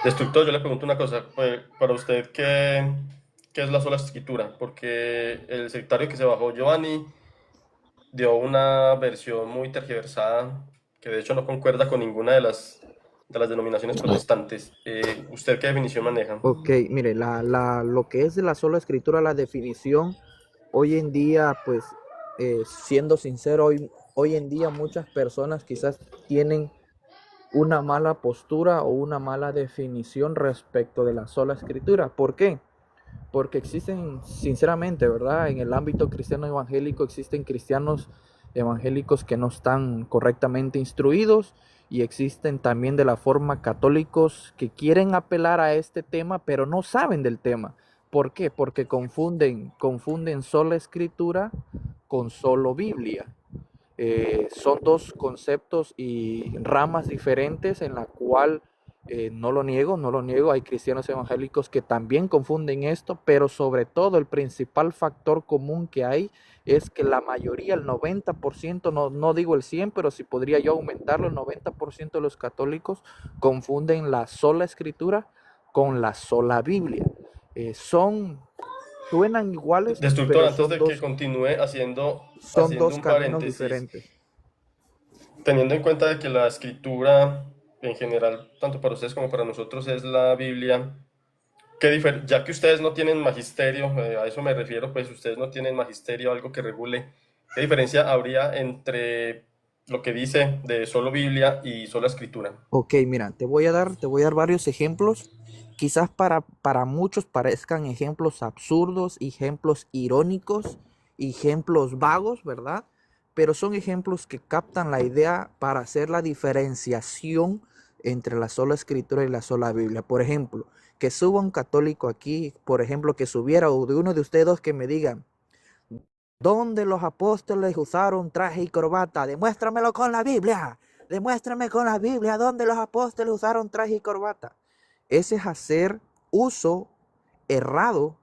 Destructor, yo le pregunto una cosa, para usted, ¿qué es la sola escritura? Porque el sectario que se bajó, Giovanni, dio una versión muy tergiversada, que de hecho no concuerda con ninguna de las denominaciones protestantes. ¿Usted qué definición maneja? Ok, mire, lo que es de la sola escritura, la definición, hoy en día, pues, siendo sincero, hoy en día muchas personas quizás tienen una mala postura o una mala definición respecto de la sola escritura. ¿Por qué? Porque existen, sinceramente, ¿verdad? En el ámbito cristiano evangélico existen cristianos evangélicos que no están correctamente instruidos y existen también de la forma católicos que quieren apelar a este tema, pero no saben del tema. ¿Por qué? Porque confunden sola escritura con solo Biblia. Son dos conceptos y ramas diferentes en la cual no lo niego, no lo niego. Hay cristianos evangélicos que también confunden esto, pero sobre todo el principal factor común que hay es que la mayoría, el 90%, no digo el 100, pero si podría yo aumentarlo, el 90% de los católicos confunden la sola escritura con la sola Biblia. Son, suenan iguales, Destructor, pero antes de que continúe son haciendo dos un caminos paréntesis, diferentes. teniendo en cuenta de que la escritura en general, tanto para ustedes como para nosotros, es la Biblia. Ya que ustedes no tienen magisterio, a eso me refiero, pues ustedes no tienen magisterio, algo que regule, ¿qué diferencia habría entre lo que dice de solo Biblia y solo escritura? Ok, mira, te voy a dar varios ejemplos. Quizás para muchos parezcan ejemplos absurdos, ejemplos irónicos, ejemplos vagos, ¿verdad? Pero son ejemplos que captan la idea para hacer la diferenciación entre la sola escritura y la sola Biblia. Por ejemplo, que suba un católico aquí, por ejemplo, que subiera, o de uno de ustedes dos que me digan, ¿dónde los apóstoles usaron traje y corbata? Demuéstramelo con la Biblia. Demuéstrame con la Biblia dónde los apóstoles usaron traje y corbata. Ese es hacer uso errado,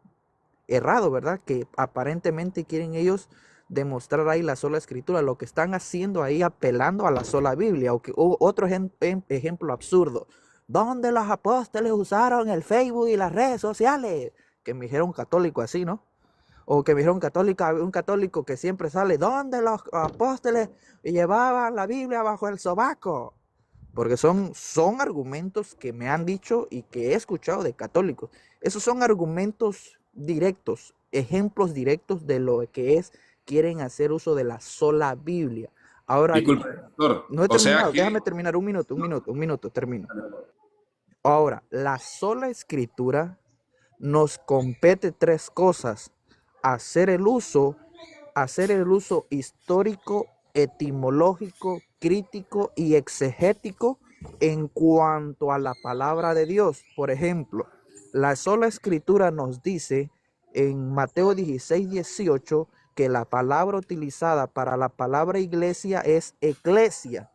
errado, ¿verdad? Que aparentemente quieren ellos demostrar ahí la sola escritura. Lo que están haciendo ahí apelando a la sola Biblia. O otro ejemplo absurdo. ¿Dónde los apóstoles usaron el Facebook y las redes sociales? Que me dijeron católico así, ¿no? O que me dijeron un católico que siempre sale, ¿dónde los apóstoles llevaban la Biblia bajo el sobaco? Porque son argumentos que me han dicho y que he escuchado de católicos. Esos son argumentos directos, ejemplos directos de lo que es, quieren hacer uso de la sola Biblia. Ahora bien, Disculpe, doctor. no he O sea terminado, que, déjame terminar un minuto, termino. Ahora, la sola escritura nos compete tres cosas: hacer el uso, hacer el uso histórico, etimológico, crítico y exegético en cuanto a la palabra de Dios. Por ejemplo, la sola escritura nos dice en Mateo 16:18 que la palabra utilizada para la palabra iglesia es eclesia,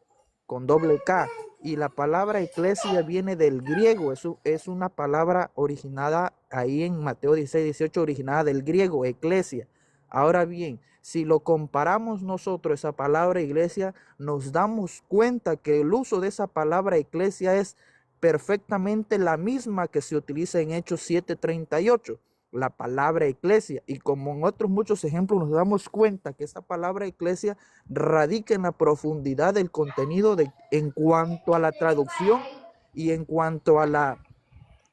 con doble K. Y la palabra eclesia viene del griego, es una palabra originada ahí en Mateo 16:18, originada del griego, eclesia. Ahora bien, si lo comparamos nosotros, esa palabra iglesia, nos damos cuenta que el uso de esa palabra iglesia es perfectamente la misma que se utiliza en Hechos 7:38, la palabra iglesia. Y como en otros muchos ejemplos nos damos cuenta que esa palabra iglesia radica en la profundidad del contenido en cuanto a la traducción y en cuanto a la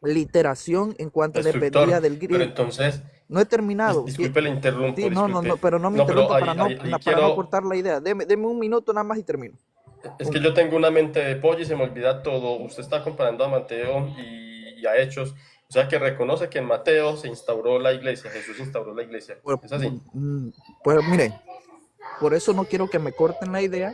literación, en cuanto dependía Destructor, del pero griego. entonces, No he terminado. disculpe, le Sí, interrumpo, no, disculpe. pero no me No, pero interrumpa ahí para no quiero, cortar la idea. Deme un minuto nada más y termino. es que yo tengo una mente de pollo y se me olvida todo. Usted está comparando a Mateo y a Hechos, o sea que reconoce que en Mateo se instauró la iglesia, Jesús instauró la iglesia. Pues, ¿Es así? pues mire, por eso no quiero que me corten la idea,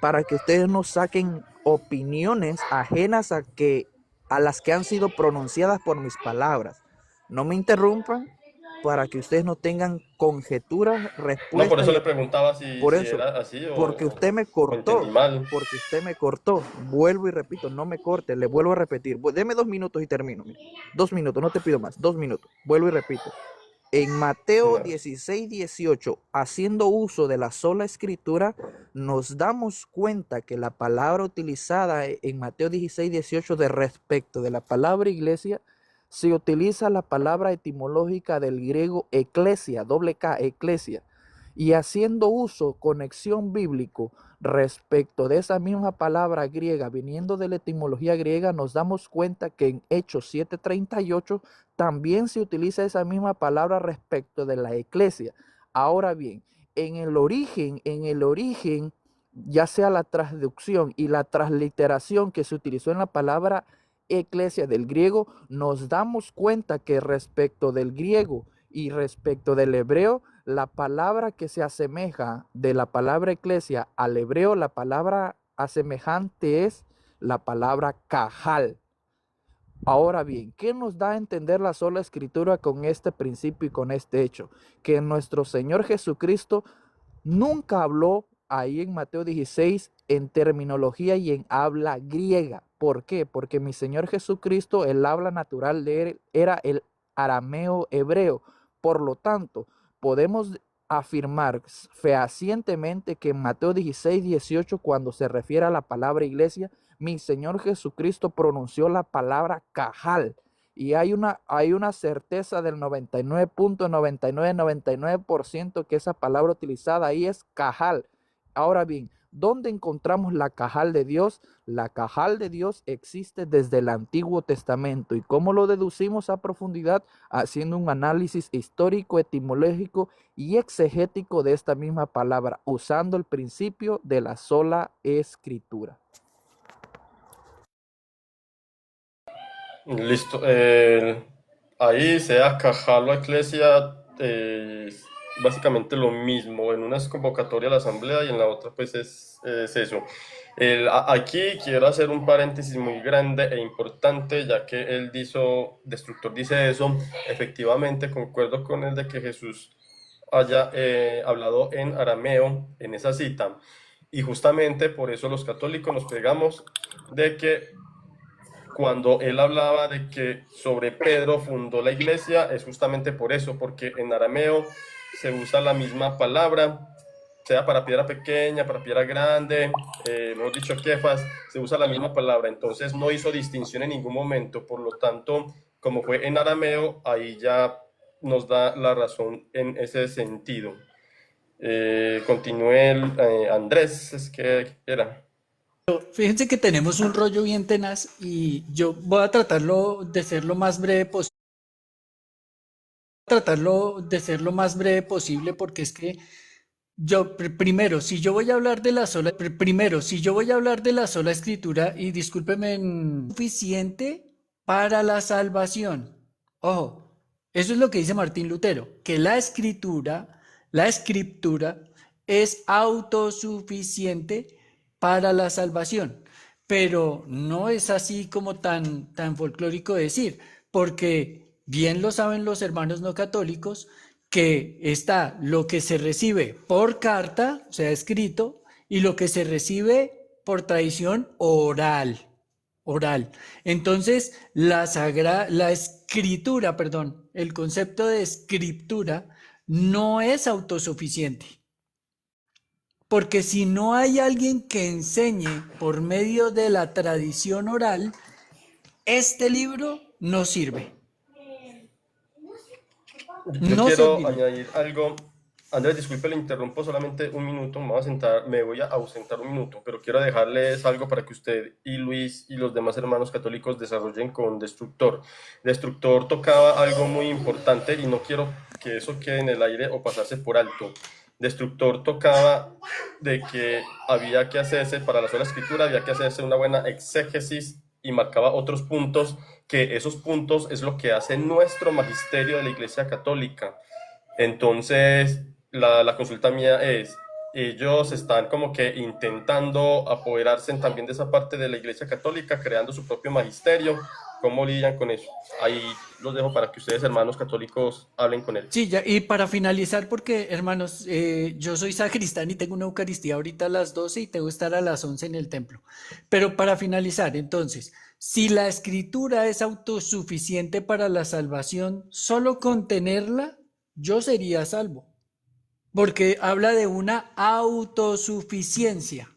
para que ustedes no saquen opiniones ajenas a las que han sido pronunciadas por mis palabras. No me interrumpan para que ustedes no tengan conjeturas, No, por respuestas eso y le preguntaba si, por si eso, era así porque usted me o entendí cortó, mal. porque usted me cortó. Vuelvo y repito, no me corte, le vuelvo a repetir. Deme 2 minutos y termino. Mire. 2 minutos, no te pido más, 2 minutos. Vuelvo y repito. En Mateo No. 16:18, haciendo uso de la sola escritura, nos damos cuenta que la palabra utilizada en Mateo 16:18 de respecto de la palabra iglesia, se utiliza la palabra etimológica del griego eclesia, doble K, eclesia, y haciendo uso, conexión bíblico respecto de esa misma palabra griega, viniendo de la etimología griega, nos damos cuenta que en Hechos 7:38 también se utiliza esa misma palabra respecto de la iglesia. Ahora bien, en el origen, ya sea la traducción y la transliteración que se utilizó en la palabra iglesia del griego, nos damos cuenta que respecto del griego y respecto del hebreo, la palabra que se asemeja de la palabra iglesia al hebreo, la palabra asemejante es la palabra cajal. Ahora bien, ¿qué nos da a entender la sola escritura con este principio y con este hecho? Que nuestro Señor Jesucristo nunca habló ahí en Mateo 16 en terminología y en habla griega. ¿Por qué? Porque mi Señor Jesucristo, el habla natural de él era el arameo hebreo. Por lo tanto, podemos afirmar fehacientemente que en Mateo 16:18, cuando se refiere a la palabra iglesia, mi Señor Jesucristo pronunció la palabra cajal. Y hay una certeza del 99.9999% que esa palabra utilizada ahí es cajal. Ahora bien, ¿dónde encontramos la cajal de Dios? La cajal de Dios existe desde el Antiguo Testamento. ¿Y cómo lo deducimos a profundidad? Haciendo un análisis histórico, etimológico y exegético de esta misma palabra, usando el principio de la sola escritura. Listo. Ahí sea Cajal o Eclesia, es básicamente lo mismo. En una es convocatoria a la asamblea y en la otra pues es eso. Aquí quiero hacer un paréntesis muy grande e importante, ya que Destructor dice eso. Efectivamente, concuerdo con él de que Jesús haya hablado en arameo en esa cita. Y justamente por eso los católicos nos pegamos de que cuando él hablaba de que sobre Pedro fundó la iglesia, es justamente por eso, porque en arameo se usa la misma palabra, sea para piedra pequeña, para piedra grande, hemos dicho kefas, se usa la misma palabra, entonces no hizo distinción en ningún momento, por lo tanto, como fue en arameo, ahí ya nos da la razón en ese sentido. Continúe Andrés, es que era. Fíjense que tenemos un rollo bien tenaz y yo voy a tratarlo de ser lo más breve posible. Porque es que primero, si yo voy a hablar de la sola escritura, y discúlpeme, suficiente para la salvación. Ojo, eso es lo que dice Martín Lutero, que la escritura es autosuficiente para la salvación. Pero no es así como tan folclórico decir, porque bien lo saben los hermanos no católicos, que está lo que se recibe por carta, o sea, escrito, y lo que se recibe por tradición oral. Entonces, la escritura, perdón, el concepto de escritura no es autosuficiente. Porque si no hay alguien que enseñe por medio de la tradición oral, este libro no sirve. Yo No quiero serviría. añadir algo. Andrés, disculpe, le interrumpo solamente un minuto. Me voy a ausentar un minuto, pero quiero dejarles algo para que usted y Luis y los demás hermanos católicos desarrollen con Destructor. Destructor tocaba algo muy importante y no quiero que eso quede en el aire o pasarse por alto. Destructor tocaba de que había que hacerse, para la sola escritura, había que hacerse una buena exégesis y marcaba otros puntos, que esos puntos es lo que hace nuestro magisterio de la Iglesia Católica. Entonces, la consulta mía es, ellos están como que intentando apoderarse también de esa parte de la Iglesia Católica, creando su propio magisterio. ¿Cómo lidian con eso? Ahí los dejo para que ustedes, hermanos católicos, hablen con él. Sí, ya, y para finalizar, porque hermanos, yo soy sacristán y tengo una Eucaristía ahorita a las 12 y tengo que estar a las 11 en el templo. Pero para finalizar, entonces, si la escritura es autosuficiente para la salvación, solo con tenerla yo sería salvo, porque habla de una autosuficiencia.